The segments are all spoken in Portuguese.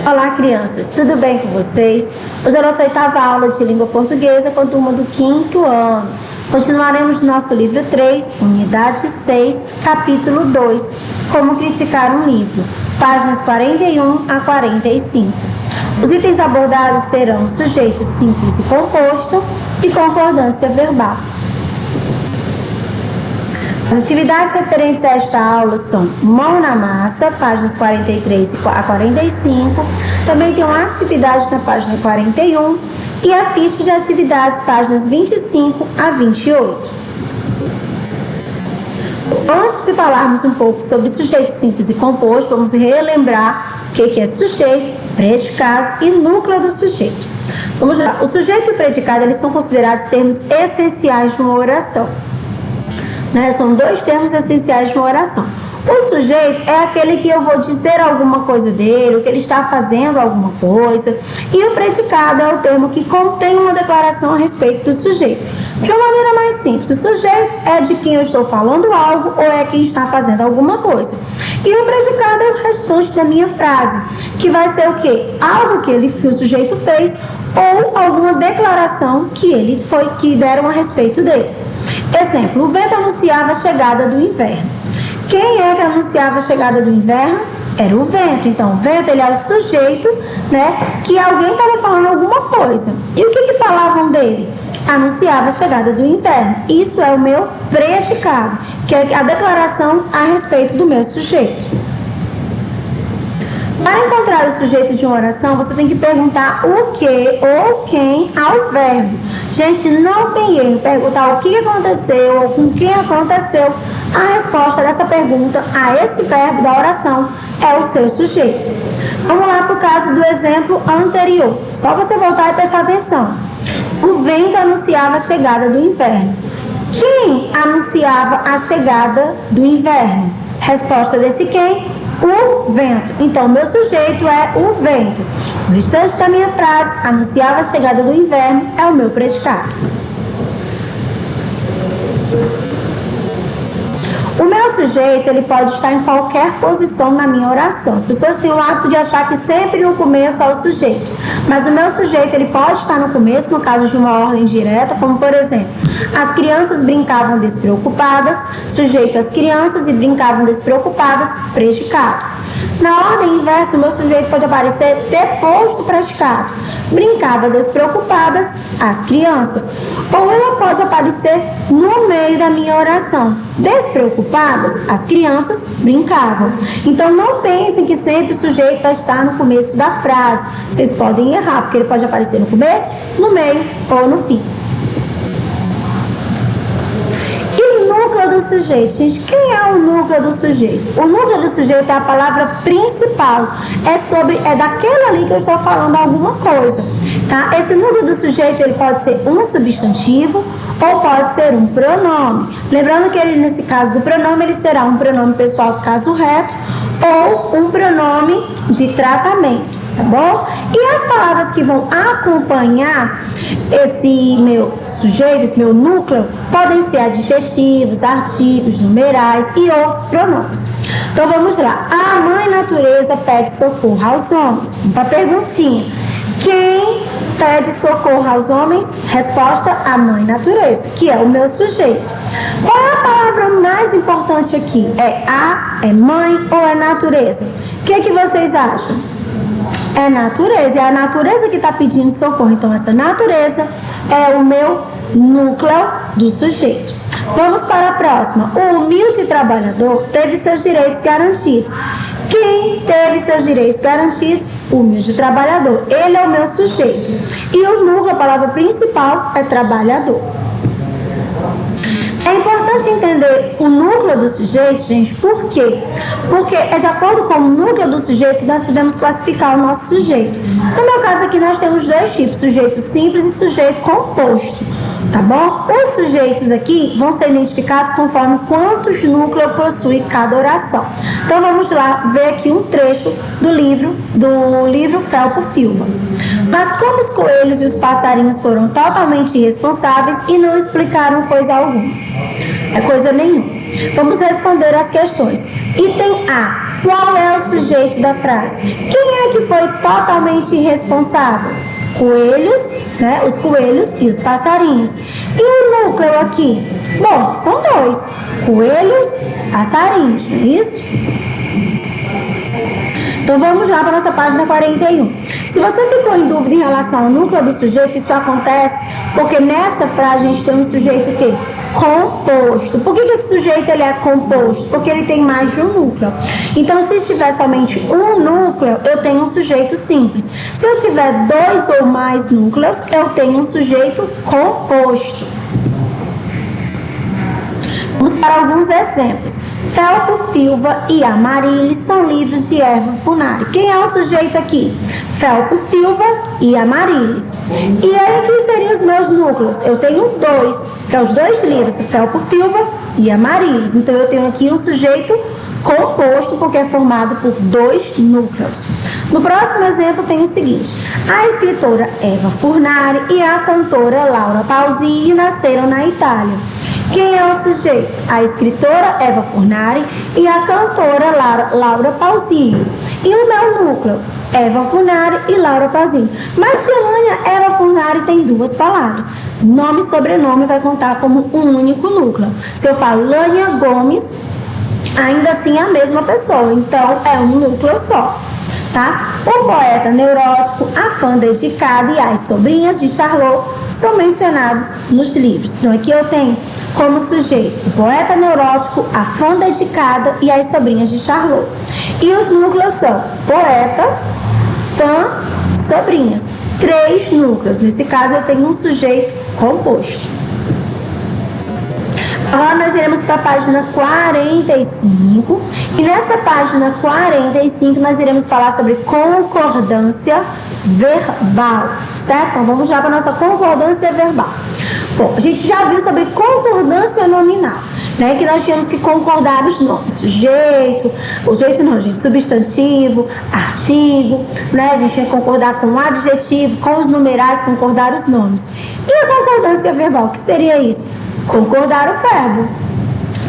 Olá, crianças, tudo bem com vocês? Hoje é a nossa 8ª aula de língua portuguesa com a turma do 5º ano. Continuaremos nosso livro 3, unidade 6, capítulo 2, Como criticar um livro, páginas 41 a 45. Os itens abordados serão sujeito simples e composto e concordância verbal. As atividades referentes a esta aula são mão na massa, páginas 43 a 45. Também tem uma atividade na página 41 e a ficha de atividades, páginas 25 a 28. Antes de falarmos um pouco sobre sujeito simples e composto, vamos relembrar o que é sujeito, predicado e núcleo do sujeito. Vamos lá. O sujeito e o predicado, eles são considerados termos essenciais de uma oração. São dois termos essenciais de uma oração. O sujeito é aquele que eu vou dizer alguma coisa dele, que ele está fazendo alguma coisa. E o predicado é o termo que contém uma declaração a respeito do sujeito. De uma maneira mais simples, o sujeito é de quem eu estou falando algo ou é quem está fazendo alguma coisa. E o predicado é o restante da minha frase, que vai ser o quê? Algo que o sujeito fez ou alguma declaração que deram a respeito dele. Exemplo, o vento anunciava a chegada do inverno. Quem é que anunciava a chegada do inverno? Era o vento. Então, o vento, ele é o sujeito, que alguém estava falando alguma coisa. E o que falavam dele? Anunciava a chegada do inverno. Isso é o meu predicado, que é a declaração a respeito do meu sujeito. Para encontrar o sujeito de uma oração, você tem que perguntar o que ou quem ao verbo. Gente, não tem erro perguntar o que aconteceu ou com quem aconteceu. A resposta dessa pergunta a esse verbo da oração é o seu sujeito. Vamos lá para o caso do exemplo anterior. Só você voltar e prestar atenção. O vento anunciava a chegada do inverno. Quem anunciava a chegada do inverno? Resposta desse quem? O vento. Então, meu sujeito é o vento. O restante da minha frase, anunciava a chegada do inverno, é o meu predicado. O meu sujeito, ele pode estar em qualquer posição na minha oração. As pessoas têm o hábito de achar que sempre no começo é o sujeito. Mas o meu sujeito, ele pode estar no começo, no caso de uma ordem direta, como por exemplo, as crianças brincavam despreocupadas, sujeito as crianças e brincavam despreocupadas, predicado. Na ordem inversa, o meu sujeito pode aparecer depois do predicado. Brincava despreocupadas, as crianças. Ou ela pode aparecer no meio da minha oração. Despreocupadas, as crianças brincavam. Então, não pensem que sempre o sujeito vai estar no começo da frase. Vocês podem errar, porque ele pode aparecer no começo, no meio ou no fim. Do sujeito, gente, quem é o núcleo do sujeito? O núcleo do sujeito é a palavra principal, é daquela ali que eu estou falando alguma coisa, tá? Esse núcleo do sujeito, ele pode ser um substantivo ou pode ser um pronome. Lembrando que ele, nesse caso do pronome, ele será um pronome pessoal do caso reto ou um pronome de tratamento. Tá bom? E as palavras que vão acompanhar esse meu sujeito, esse meu núcleo, podem ser adjetivos, artigos, numerais e outros pronomes. Então vamos lá. A mãe natureza pede socorro aos homens. Uma perguntinha. Quem pede socorro aos homens? Resposta: a mãe natureza, que é o meu sujeito. Qual é a palavra mais importante aqui? É mãe ou é natureza? O que vocês acham? É natureza, é a natureza que está pedindo socorro. Então, essa natureza é o meu núcleo do sujeito. Vamos para a próxima. O humilde trabalhador teve seus direitos garantidos. Quem teve seus direitos garantidos? O humilde trabalhador. Ele é o meu sujeito. E o núcleo, a palavra principal, é trabalhador. É importante entender o núcleo do sujeito, gente, por quê? Porque é de acordo com o núcleo do sujeito que nós podemos classificar o nosso sujeito. No meu caso aqui nós temos dois tipos, sujeito simples e sujeito composto, tá bom? Os sujeitos aqui vão ser identificados conforme quantos núcleos possui cada oração. Então vamos lá ver aqui um trecho do livro Felpo Filma. Mas como os coelhos e os passarinhos foram totalmente irresponsáveis e não explicaram coisa alguma? É coisa nenhuma. Vamos responder as questões. Item A. Qual é o sujeito da frase? Quem é que foi totalmente irresponsável? Coelhos, né? Os coelhos e os passarinhos. E o núcleo aqui? Bom, são dois. Coelhos, passarinhos, não é isso? Então vamos lá para a nossa página 41. Se você ficou em dúvida em relação ao núcleo do sujeito, isso acontece porque nessa frase a gente tem um sujeito o quê? Composto. Por que esse sujeito ele é composto? Porque ele tem mais de um núcleo. Então, se tiver somente um núcleo, eu tenho um sujeito simples. Se eu tiver dois ou mais núcleos, eu tenho um sujeito composto. Vamos para alguns exemplos. Felpo, Filva e Amarílis são livros de Erva Funari. Quem é o sujeito aqui? Felpo, Filva e Amarílis. E aí, quem seriam os meus núcleos? Eu tenho dois, que é os dois livros, Felpo, Filva e Amarílis. Então, eu tenho aqui um sujeito composto, porque é formado por dois núcleos. No próximo exemplo, tem o seguinte. A escritora Eva Furnari e a cantora Laura Pausini nasceram na Itália. Quem é o sujeito? A escritora Eva Furnari e a cantora Laura Pausini. E o meu núcleo? Eva Furnari e Laura Pausini. Mas de Lânia, Eva Furnari tem duas palavras. Nome e sobrenome vai contar como um único núcleo. Se eu falo Lânia Gomes, ainda assim é a mesma pessoa. Então, é um núcleo só. Tá? O poeta neurótico, a fã dedicada e as sobrinhas de Charlot são mencionados nos livros. Então, aqui eu tenho como sujeito o poeta neurótico, a fã dedicada e as sobrinhas de Charlot. E os núcleos são poeta, fã, sobrinhas. 3 núcleos. Nesse caso, eu tenho um sujeito composto. Agora nós iremos para a página 45 e nessa página 45 nós iremos falar sobre concordância verbal, certo? Então vamos lá para a nossa concordância verbal. Bom, a gente já viu sobre concordância nominal, né? Que nós tínhamos que concordar os nomes, sujeito não, gente, substantivo, artigo, né? A gente tinha que concordar com o adjetivo, com os numerais, concordar os nomes. E a concordância verbal, que seria isso? Concordar o verbo.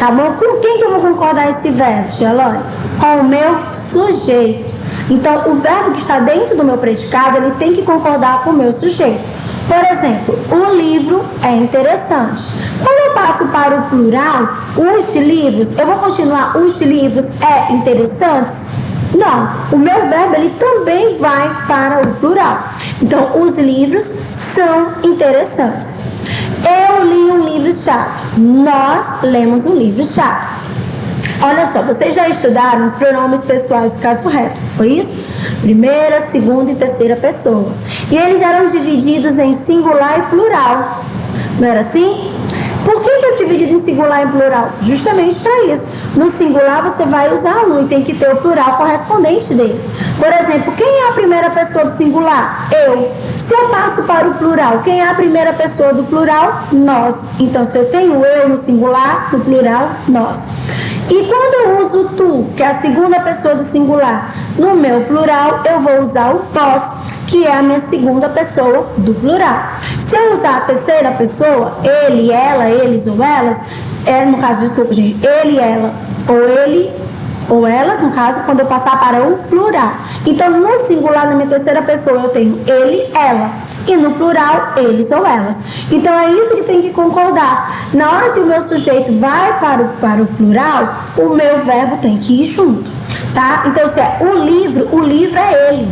Tá bom? Com quem que eu vou concordar esse verbo, Xelone? Com o meu sujeito. Então, o verbo que está dentro do meu predicado, ele tem que concordar com o meu sujeito. Por exemplo, o livro é interessante. Quando eu passo para o plural, os livros, eu vou continuar, os livros é interessantes? Não, o meu verbo ele também vai para o plural. Então, os livros são interessantes. Eu li um livro chato. Nós lemos um livro chato. Olha só, vocês já estudaram os pronomes pessoais do caso reto, foi isso? Primeira, segunda e terceira pessoa. E eles eram divididos em singular e plural. Não era assim? Por que é dividido em singular e plural? Justamente para isso. No singular você vai usar um e tem que ter o plural correspondente dele. Por exemplo, quem é a primeira pessoa do singular? Eu. Se eu passo para o plural, quem é a primeira pessoa do plural? Nós. Então, se eu tenho eu no singular, no plural, nós. E quando eu uso tu, que é a segunda pessoa do singular, no meu plural, eu vou usar o vós, que é a minha segunda pessoa do plural. Se eu usar a terceira pessoa, ele, ela, eles ou elas, no caso, desculpa, gente, ele, ela, ou elas, no caso, quando eu passar para o plural. Então, no singular, na minha terceira pessoa, eu tenho ele, ela. E no plural, eles ou elas. Então, é isso que tem que concordar. Na hora que o meu sujeito vai para o plural, o meu verbo tem que ir junto. Tá? Então, se é o livro é ele.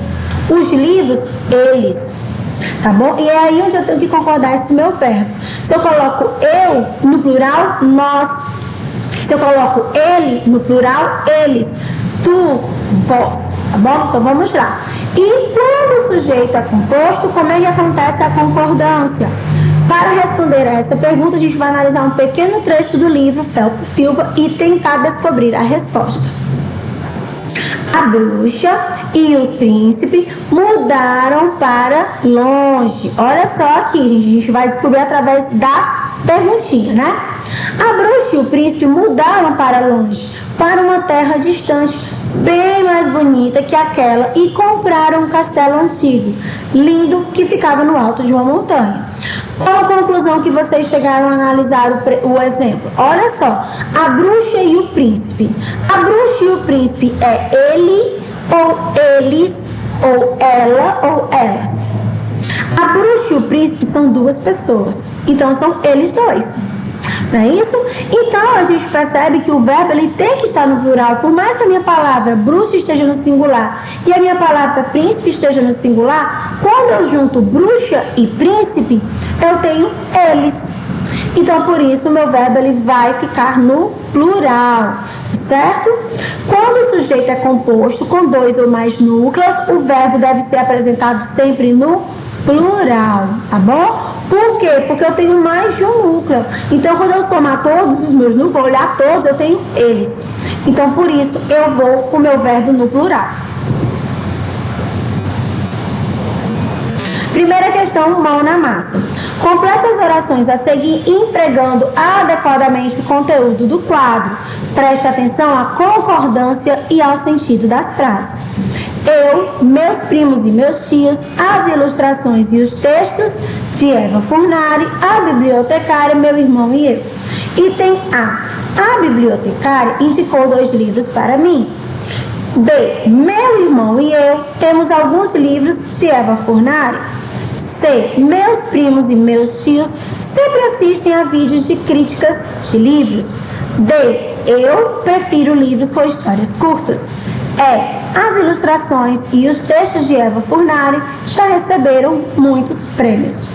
Os livros, eles. Tá bom? E é aí onde eu tenho que concordar esse meu verbo. Se eu coloco eu no plural, nós. Se eu coloco ele no plural, eles. Tu, vós. Tá bom? Então vamos lá. E quando o sujeito é composto, como é que acontece a concordância? Para responder a essa pergunta, a gente vai analisar um pequeno trecho do livro Felpo Filva e tentar descobrir a resposta. A bruxa e os príncipes mudaram para longe. Olha só aqui, gente, a gente vai descobrir através da perguntinha, né? A bruxa e o príncipe mudaram para longe, para uma terra distante, bem mais bonita que aquela, e compraram um castelo antigo, lindo, que ficava no alto de uma montanha. Qual a conclusão que vocês chegaram a analisar o exemplo? Olha só, a bruxa e o príncipe. A bruxa e o príncipe é ele ou eles, ou ela ou elas. A bruxa e o príncipe são duas pessoas, então são eles dois. Não é isso? Então a gente percebe que o verbo ele tem que estar no plural. Por mais que a minha palavra bruxa esteja no singular e a minha palavra príncipe esteja no singular, quando eu junto bruxa e príncipe, eu tenho eles. Então por isso o meu verbo ele vai ficar no plural, certo? Quando o sujeito é composto com dois ou mais núcleos, o verbo deve ser apresentado sempre no plural, tá bom? Por quê? Porque eu tenho mais de um núcleo. Então, quando eu somar todos os meus núcleos, olhar todos, eu tenho eles. Então, por isso, eu vou com o meu verbo no plural. Primeira questão, mão na massa. Complete as orações a seguir empregando adequadamente o conteúdo do quadro. Preste atenção à concordância e ao sentido das frases. Eu, meus primos e meus tios, as ilustrações e os textos de Eva Furnari, a bibliotecária, meu irmão e eu. Item A. A bibliotecária indicou 2 livros para mim. B. Meu irmão e eu temos alguns livros de Eva Furnari. C. Meus primos e meus tios sempre assistem a vídeos de críticas de livros. D. Eu prefiro livros com histórias curtas. As ilustrações e os textos de Eva Furnari já receberam muitos prêmios.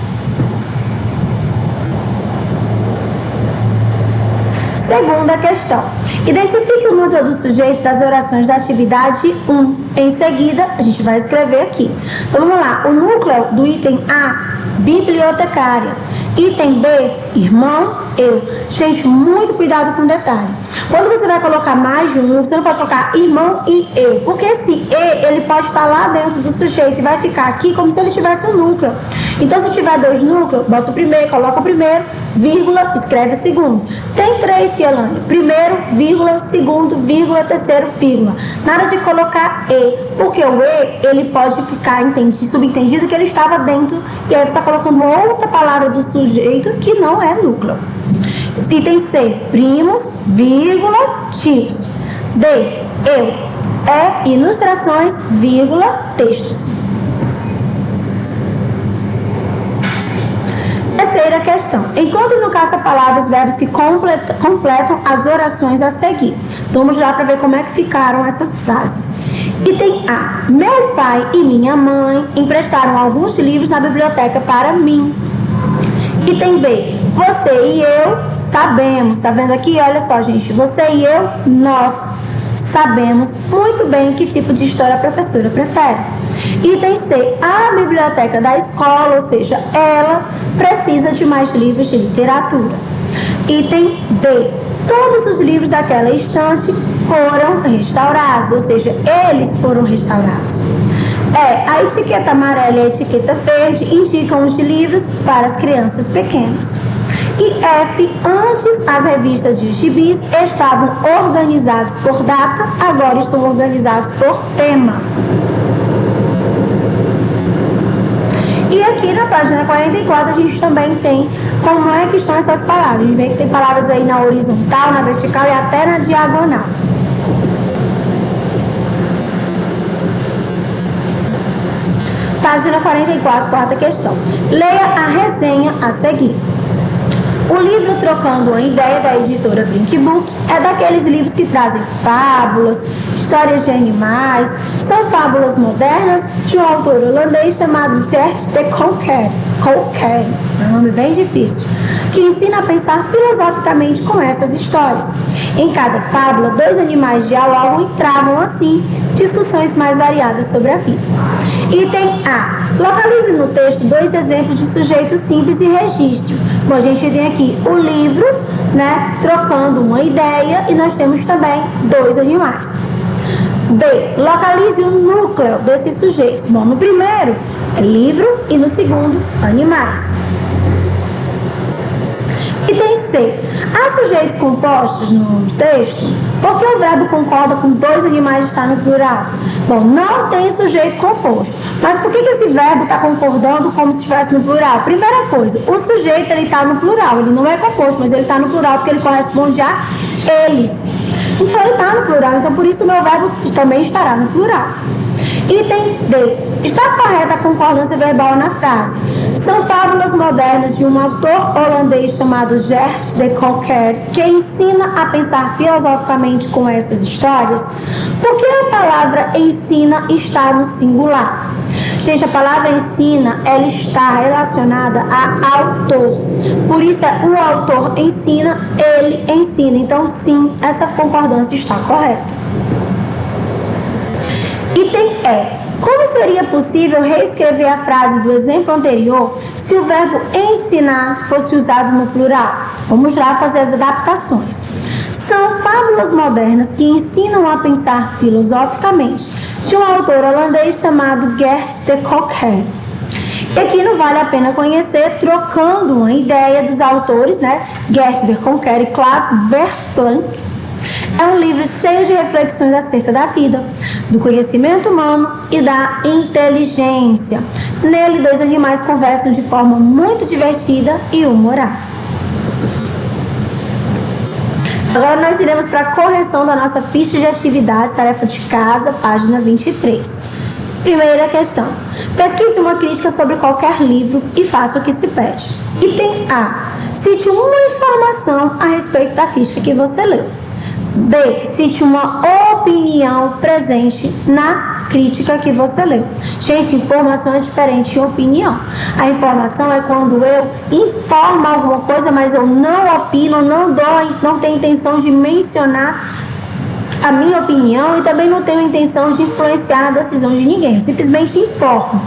Segunda questão. Identifique o núcleo do sujeito das orações da atividade 1. Em seguida, a gente vai escrever aqui. Então, vamos lá. O núcleo do item A, bibliotecária. Item B, irmão, eu. Gente, muito cuidado com o detalhe. Quando você vai colocar mais de um, você não pode colocar irmão e eu. Porque esse E, ele pode estar lá dentro do sujeito e vai ficar aqui como se ele tivesse um núcleo. Então, se tiver 2 núcleos, bota o primeiro, coloca o primeiro, vírgula, escreve o segundo. Tem 3, Tia Elane. Primeiro, vírgula, segundo, vírgula, terceiro, vírgula. Nada de colocar E, porque o E, ele pode ficar subentendido que ele estava dentro, e aí você está colocando outra palavra do sujeito que não é núcleo. Item C, primos, vírgula, tios. D, eu. E, ilustrações, vírgula, textos. Terceira questão. Encontre no caça-palavras os verbos que completam as orações a seguir. Então, vamos lá para ver como é que ficaram essas frases. Item A. Meu pai e minha mãe emprestaram alguns livros na biblioteca para mim. Item B. Você e eu sabemos. Tá vendo aqui? Olha só, gente. Você e eu, nós sabemos muito bem que tipo de história a professora prefere. Item C. A biblioteca da escola, ou seja, ela precisa de mais livros de literatura. Item D. Todos os livros daquela estante foram restaurados, ou seja, eles foram restaurados. A etiqueta amarela e a etiqueta verde indicam os livros para as crianças pequenas. E F, antes as revistas de gibis estavam organizados por data, agora estão organizados por tema. E aqui na página 44 a gente também tem como é que estão essas palavras. A gente vê que tem palavras aí na horizontal, na vertical e até na diagonal. Página 44, quarta questão. Leia a resenha a seguir. O livro Trocando uma Ideia, da editora Blink Book, é daqueles livros que trazem fábulas, histórias de animais. São fábulas modernas de um autor holandês chamado Gert de Colquer, é um nome bem difícil, que ensina a pensar filosoficamente com essas histórias. Em cada fábula, 2 animais dialogam e travam, assim, discussões mais variadas sobre a vida. Item A. Localize no texto 2 exemplos de sujeito simples e registro. Bom, a gente tem aqui o livro, né, trocando uma ideia, e nós temos também 2 animais. B. Localize o núcleo desses sujeitos. Bom, no primeiro é livro e no segundo, animais. Item C. Há sujeitos compostos no texto? Por que o verbo concorda com dois animais estar no plural? Bom, não tem sujeito composto. Mas por que esse verbo está concordando como se estivesse no plural? Primeira coisa, o sujeito está no plural. Ele não é composto, mas ele está no plural porque ele corresponde a eles. Então ele está no plural. Então por isso o meu verbo também estará no plural. Item D. Está correta a concordância verbal na frase. São fábulas modernas de um autor holandês chamado Gert de Cocker que ensina a pensar filosoficamente com essas histórias. Por que a palavra ensina está no singular? Gente, a palavra ensina, ela está relacionada a autor. Por isso, o autor ensina, ele ensina. Então, sim, essa concordância está correta. Item E. Como seria possível reescrever a frase do exemplo anterior se o verbo ensinar fosse usado no plural? Vamos lá fazer as adaptações. São fábulas modernas que ensinam a pensar filosoficamente, de um autor holandês chamado Gert de Cocker. E aqui não vale a pena conhecer, trocando uma ideia dos autores, né? Gert de Cocker e Klaas Verplank. É um livro cheio de reflexões acerca da vida, do conhecimento humano e da inteligência. Nele, dois animais conversam de forma muito divertida e humorada. Agora nós iremos para a correção da nossa ficha de atividades, tarefa de casa, página 23. Primeira questão. Pesquise uma crítica sobre qualquer livro e faça o que se pede. Item A. Cite uma informação a respeito da crítica que você leu. B. Cite uma opinião presente na crítica que você leu. Gente, informação é diferente de opinião. A informação é quando eu informo alguma coisa, mas eu não opino, não tenho intenção de mencionar a minha opinião e também não tenho intenção de influenciar na decisão de ninguém. Eu simplesmente informo.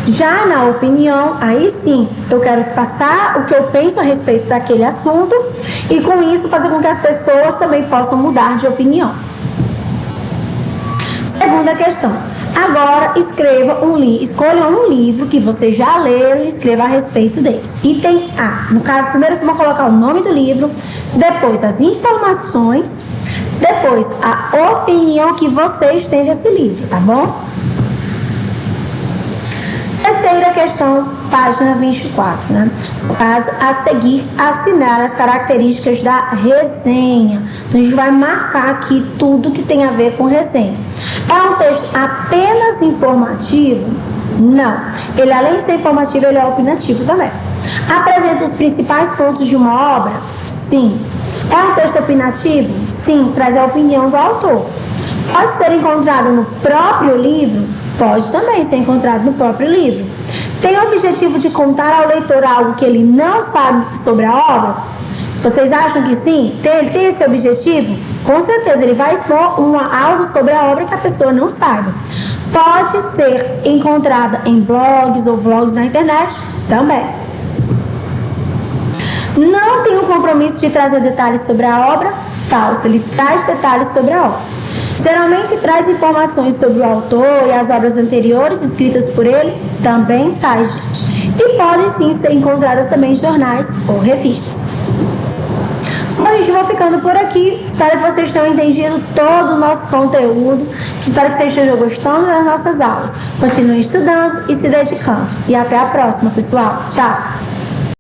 Já na opinião, aí sim, eu quero passar o que eu penso a respeito daquele assunto e com isso fazer com que as pessoas também possam mudar de opinião. Segunda questão. Agora escolha um livro que você já leu e escreva a respeito deles. Item A. No caso, primeiro você vai colocar o nome do livro, depois as informações, depois a opinião que vocês têm desse livro, tá bom? Terceira questão, página 24, né? No caso, a seguir, assinar as características da resenha. Então, a gente vai marcar aqui tudo que tem a ver com resenha. É um texto apenas informativo? Não. Ele, além de ser informativo, ele é opinativo também. Apresenta os principais pontos de uma obra? Sim. É um texto opinativo? Sim. Traz a opinião do autor. Pode ser encontrado no próprio livro? Pode também ser encontrado no próprio livro. Tem o objetivo de contar ao leitor algo que ele não sabe sobre a obra? Vocês acham que sim? Ele tem esse objetivo? Com certeza, ele vai expor algo sobre a obra que a pessoa não saiba. Pode ser encontrada em blogs ou vlogs na internet? Também. Não tem o compromisso de trazer detalhes sobre a obra? Falso, ele traz detalhes sobre a obra. Geralmente traz informações sobre o autor e as obras anteriores escritas por ele? Também traz, gente. E podem sim ser encontradas também em jornais ou revistas. Bom, gente, vou ficando por aqui. Espero que vocês tenham entendido todo o nosso conteúdo. Espero que vocês estejam gostando das nossas aulas. Continuem estudando e se dedicando. E até a próxima, pessoal. Tchau!